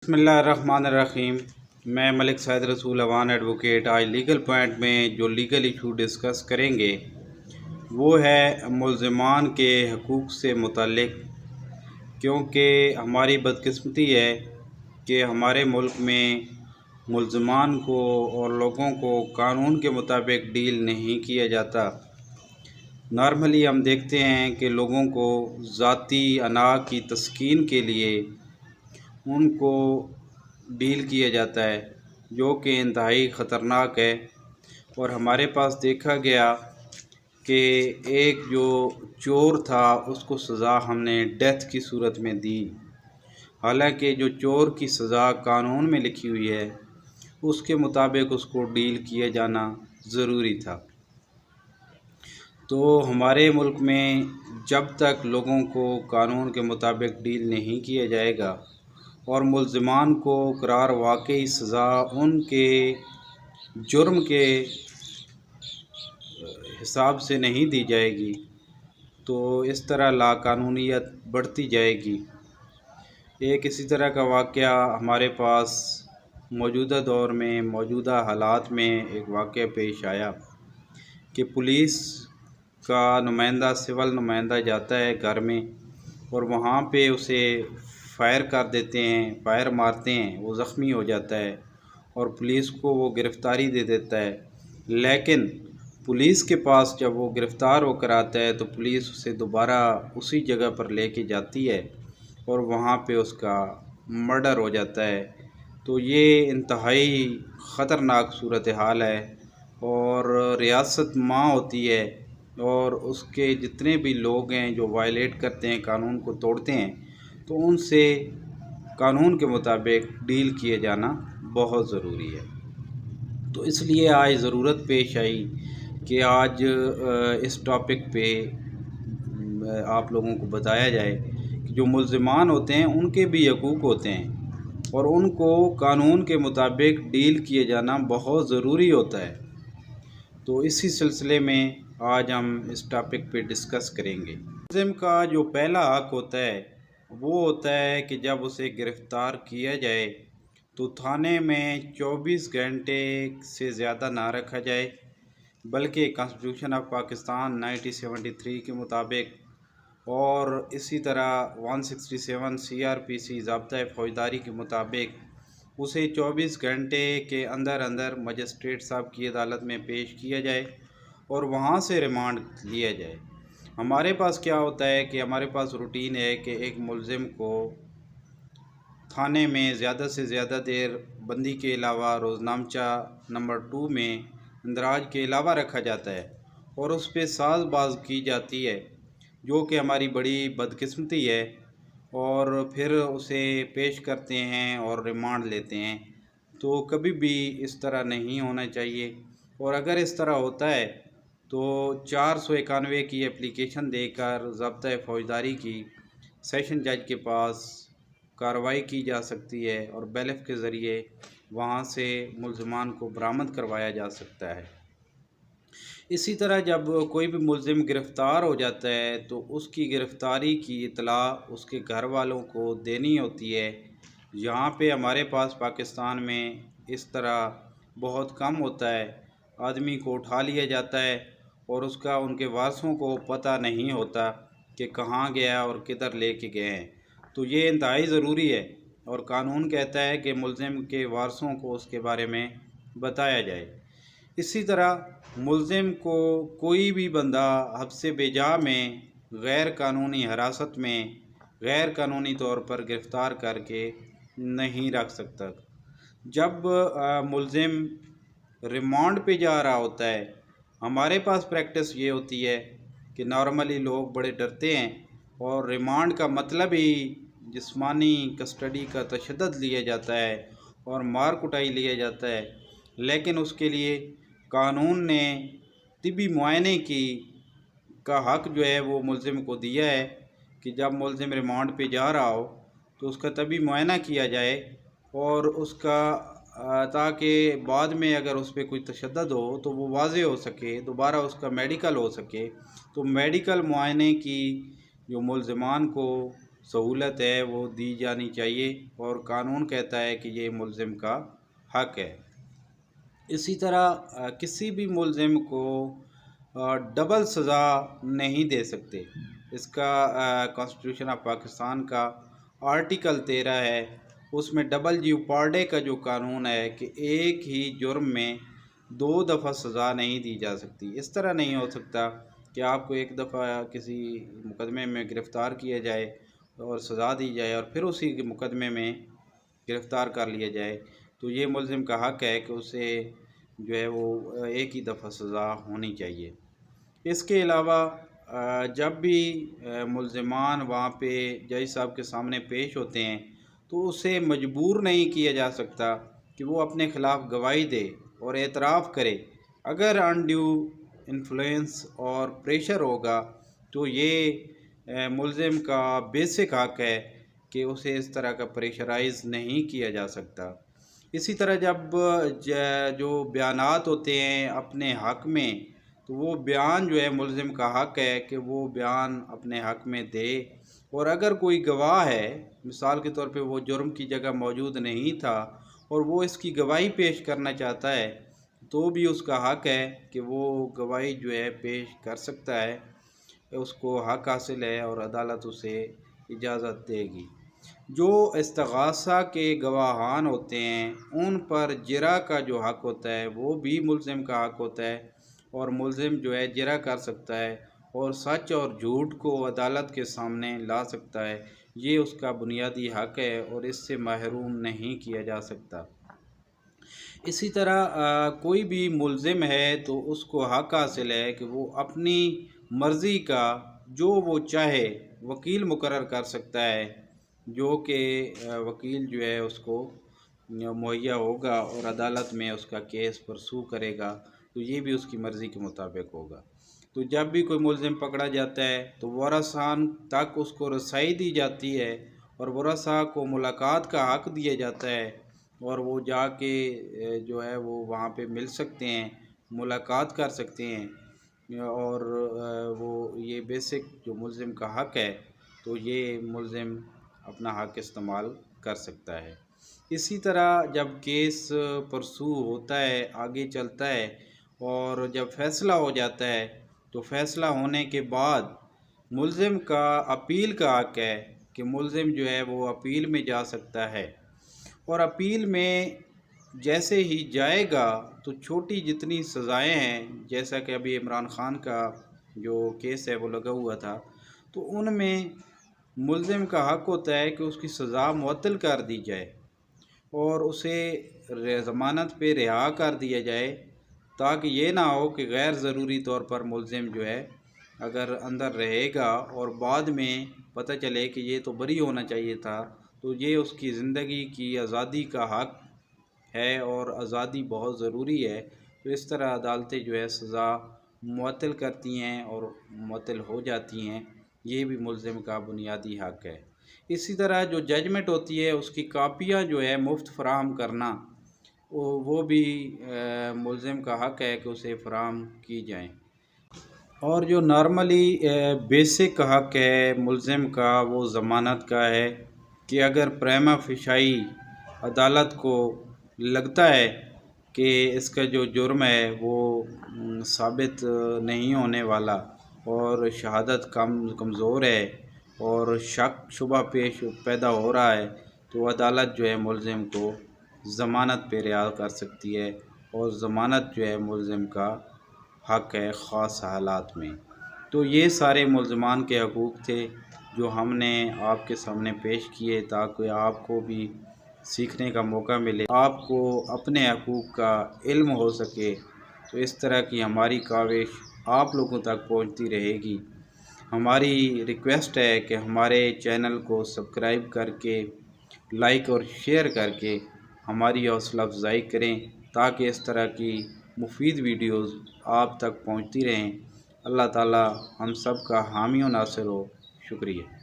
بسم اللہ الرحمن الرحیم۔ میں ملک سعید رسول اوان ایڈوکیٹ آج لیگل پوائنٹ میں جو لیگل ایشو ڈسکس کریں گے وہ ہے ملزمان کے حقوق سے متعلق، کیونکہ ہماری بدقسمتی ہے کہ ہمارے ملک میں ملزمان کو اور لوگوں کو قانون کے مطابق ڈیل نہیں کیا جاتا۔ نارملی ہم دیکھتے ہیں کہ لوگوں کو ذاتی انا کی تسکین کے لیے ان کو ڈیل کیا جاتا ہے، جو کہ انتہائی خطرناک ہے۔ اور ہمارے پاس دیکھا گیا کہ ایک جو چور تھا اس کو سزا ہم نے ڈیتھ کی صورت میں دی، حالانکہ جو چور کی سزا قانون میں لکھی ہوئی ہے اس کے مطابق اس کو ڈیل کیا جانا ضروری تھا۔ تو ہمارے ملک میں جب تک لوگوں کو قانون کے مطابق ڈیل نہیں کیا جائے گا اور ملزمان کو قرار واقعی سزا ان کے جرم کے حساب سے نہیں دی جائے گی تو اس طرح لا قانونیت بڑھتی جائے گی۔ ایک اسی طرح کا واقعہ ہمارے پاس موجودہ دور میں موجودہ حالات میں ایک واقعہ پیش آیا کہ پولیس کا نمائندہ سول نمائندہ جاتا ہے گھر میں اور وہاں پہ اسے فائر کر دیتے ہیں، فائر مارتے ہیں، وہ زخمی ہو جاتا ہے اور پولیس کو وہ گرفتاری دے دیتا ہے۔ لیکن پولیس کے پاس جب وہ گرفتار ہو کر آتا ہے تو پولیس اسے دوبارہ اسی جگہ پر لے کے جاتی ہے اور وہاں پہ اس کا مرڈر ہو جاتا ہے۔ تو یہ انتہائی خطرناک صورتحال ہے اور ریاست ماں ہوتی ہے اور اس کے جتنے بھی لوگ ہیں جو وائلیٹ کرتے ہیں، قانون کو توڑتے ہیں، تو ان سے قانون کے مطابق ڈیل کیے جانا بہت ضروری ہے۔ تو اس لیے آج ضرورت پیش آئی کہ آج اس ٹاپک پہ آپ لوگوں کو بتایا جائے کہ جو ملزمان ہوتے ہیں ان کے بھی حقوق ہوتے ہیں اور ان کو قانون کے مطابق ڈیل کیے جانا بہت ضروری ہوتا ہے۔ تو اسی سلسلے میں آج ہم اس ٹاپک پہ ڈسکس کریں گے۔ ملزم کا جو پہلا حق ہوتا ہے وہ ہوتا ہے کہ جب اسے گرفتار کیا جائے تو تھانے میں 24 گھنٹے سے زیادہ نہ رکھا جائے، بلکہ کانسٹیٹیوشن آف پاکستان 1973 کے مطابق اور اسی طرح 167 CRPC ضابطۂ فوجداری کے مطابق اسے 24 گھنٹے کے اندر اندر مجسٹریٹ صاحب کی عدالت میں پیش کیا جائے اور وہاں سے ریمانڈ لیا جائے۔ ہمارے پاس کیا ہوتا ہے کہ ہمارے پاس روٹین ہے کہ ایک ملزم کو تھانے میں زیادہ سے زیادہ دیر بندی کے علاوہ روزنامچہ نمبر 2 میں اندراج کے علاوہ رکھا جاتا ہے اور اس پہ ساز باز کی جاتی ہے، جو کہ ہماری بڑی بدقسمتی ہے، اور پھر اسے پیش کرتے ہیں اور ریمانڈ لیتے ہیں۔ تو کبھی بھی اس طرح نہیں ہونا چاہیے، اور اگر اس طرح ہوتا ہے تو 491 کی اپلیکیشن دے کر ضابطۂ فوجداری کی سیشن جج کے پاس کارروائی کی جا سکتی ہے اور بیلف کے ذریعے وہاں سے ملزمان کو برآمد کروایا جا سکتا ہے۔ اسی طرح جب کوئی بھی ملزم گرفتار ہو جاتا ہے تو اس کی گرفتاری کی اطلاع اس کے گھر والوں کو دینی ہوتی ہے۔ یہاں پہ ہمارے پاس پاکستان میں اس طرح بہت کم ہوتا ہے، آدمی کو اٹھا لیا جاتا ہے اور اس کا ان کے وارثوں کو پتہ نہیں ہوتا کہ کہاں گیا اور کدھر لے کے گئے ہیں۔ تو یہ انتہائی ضروری ہے اور قانون کہتا ہے کہ ملزم کے وارثوں کو اس کے بارے میں بتایا جائے۔ اسی طرح ملزم کو کوئی بھی بندہ حبس بے جا میں غیر قانونی حراست میں غیر قانونی طور پر گرفتار کر کے نہیں رکھ سکتا۔ جب ملزم ریمانڈ پہ جا رہا ہوتا ہے، ہمارے پاس پریکٹس یہ ہوتی ہے کہ نارملی لوگ بڑے ڈرتے ہیں اور ریمانڈ کا مطلب ہی جسمانی کسٹڈی کا تشدد لیا جاتا ہے اور مار کٹائی لیا جاتا ہے، لیکن اس کے لیے قانون نے طبی معائنے کا حق جو ہے وہ ملزم کو دیا ہے کہ جب ملزم ریمانڈ پہ جا رہا ہو تو اس کا طبی معائنہ کیا جائے اور اس کا تاکہ بعد میں اگر اس پہ کوئی تشدد ہو تو وہ واضح ہو سکے، دوبارہ اس کا میڈیکل ہو سکے۔ تو میڈیکل معائنے کی جو ملزمان کو सहूलत है वो दी जानी चाहिए और कानून कहता है कि ये मुलज़िम का हक़ है। इसी तरह किसी भी मुलज़िम को डबल सज़ा नहीं दे सकते। इसका कॉन्स्टिट्यूशन ऑफ पाकिस्तान का आर्टिकल 13 है, उसमें डबल जेओपार्डी का जो कानून है कि एक ही जुर्म में 2 दफ़ा सज़ा नहीं दी जा सकती। इस तरह नहीं हो सकता कि आपको एक दफ़ा किसी मुकदमे में गिरफ़्तार किया जाए और सज़ा दी जाए और फिर उसी के मुकदमे में गिरफ़्तार कर लिया जाए। तो ये मुलज़िम का हक़ है कि उसे जो है वो एक ही दफ़ा सज़ा होनी चाहिए। इसके अलावा जब भी मुलज़िमान वहाँ पे जज साहब के सामने पेश होते हैं तो उसे मजबूर नहीं किया जा सकता कि वो अपने ख़िलाफ़ गवाही दे और एतराफ़ करे। अगर अनड्यू इन्फ्लुएंस और प्रेशर होगा तो ये मुलज़िम का बेसिक हक़ है कि उसे इस तरह का प्रेशराइज़ नहीं किया जा सकता। इसी तरह जब जो बयानात होते हैं अपने हक़ में, तो वो बयान जो है मुलज़िम का हक़ है कि वो बयान अपने हक़ में दे। और अगर कोई गवाह है, मिसाल के तौर पे वो जुर्म की जगह मौजूद नहीं था और वो इसकी गवाही पेश करना चाहता है, तो भी उसका हक़ है कि वो गवाही जो है पेश कर सकता है, उसको हक़ हासिल है और अदालत उसे इजाज़त देगी। जो इस्तिग़ासा के गवाहान होते हैं उन पर जिरा का जो हक़ होता है वो भी मुलज़िम का हक़ होता है और मुलज़िम जो है जिरा कर सकता है और सच और झूठ को अदालत के सामने ला सकता है। ये उसका बुनियादी हक़ है और इससे महरूम नहीं किया जा सकता। इसी तरह कोई भी मुलज़िम है तो उसको हक़ हासिल है कि वो अपनी मर्ज़ी का जो वो चाहे वकील मुकर्रर कर सकता है, जो कि वकील जो है उसको मुहैया होगा और अदालत में उसका केस परसू करेगा, तो ये भी उसकी मर्ज़ी के मुताबिक होगा। तो जब भी कोई मुलज़िम पकड़ा जाता है तो वारसान तक उसको रसाई दी जाती है और वारसा को मुलाकात का हक़ दिया जाता है और वो जाके जो है वो वहाँ पे मिल सकते हैं, मुलाकात कर सकते हैं और वो ये बेसिक जो मुलज़िम का हक़ है तो ये मुलज़िम अपना हक़ इस्तेमाल कर सकता है। इसी तरह जब केस परसू होता है, आगे चलता है और जब फ़ैसला हो जाता है तो फ़ैसला होने के बाद मुलज़िम का अपील का हक़ है कि मुलज़िम जो है वो अपील में जा सकता है और अपील में जैसे ही जाएगा तो छोटी जितनी सज़ाएं हैं, जैसा कि अभी इमरान ख़ान का जो केस है वो लगा हुआ था, तो उनमें मुलज़िम का हक़ होता है कि उसकी सज़ा मुअत्तल कर दी जाए और उसे ज़मानत पे रिहा कर दिया जाए, ताकि ये ना हो कि गैर ज़रूरी तौर पर मुलज़िम जो है अगर अंदर रहेगा और बाद में पता चले कि ये तो बरी होना चाहिए था, तो ये उसकी ज़िंदगी की आज़ादी का हक़ है और आज़ादी बहुत ज़रूरी है। तो इस तरह अदालतें जो है सज़ा मुअत्तल करती हैं और मुअत्तल हो जाती हैं। ये भी मुलज़िम का बुनियादी हक़ है। इसी तरह जो जजमेंट होती है उसकी कापियाँ जो है मुफ़्त फ़राहम करना, वो भी मुलज़िम का हक़ है कि उसे फ़राहम की जाएँ। और जो नॉर्मली बेसिक हक़ है मुलज़िम का वो ज़मानत का है कि अगर प्रिमा फ़ेशी अदालत को लगता है कि इसका जो जुर्म है वो साबित नहीं होने वाला और शहादत कमज़ोर है और शक शुबा पैदा हो रहा है, तो अदालत जो है मुलज़िम को ज़मानत पे रिहा कर सकती है और ज़मानत जो है मुलज़िम का हक़ है ख़ास हालात में। तो ये सारे मुलज़मान के हकूक़ थे जो हमने आपके सामने पेश किए ताकि आपको भी सीखने का मौका मिले, आपको अपने हकूक़ का इल्म हो सके। तो इस तरह की हमारी काविश आप लोगों तक पहुंचती रहेगी। हमारी रिक्वेस्ट है कि हमारे चैनल को सब्सक्राइब करके, लाइक और शेयर करके हमारी हौसला अफजाई करें ताकि इस तरह की मुफीद वीडियोज़ आप तक पहुंचती रहें। अल्लाह ताला हम सब का हामी और नासिर हो। शुक्रिया।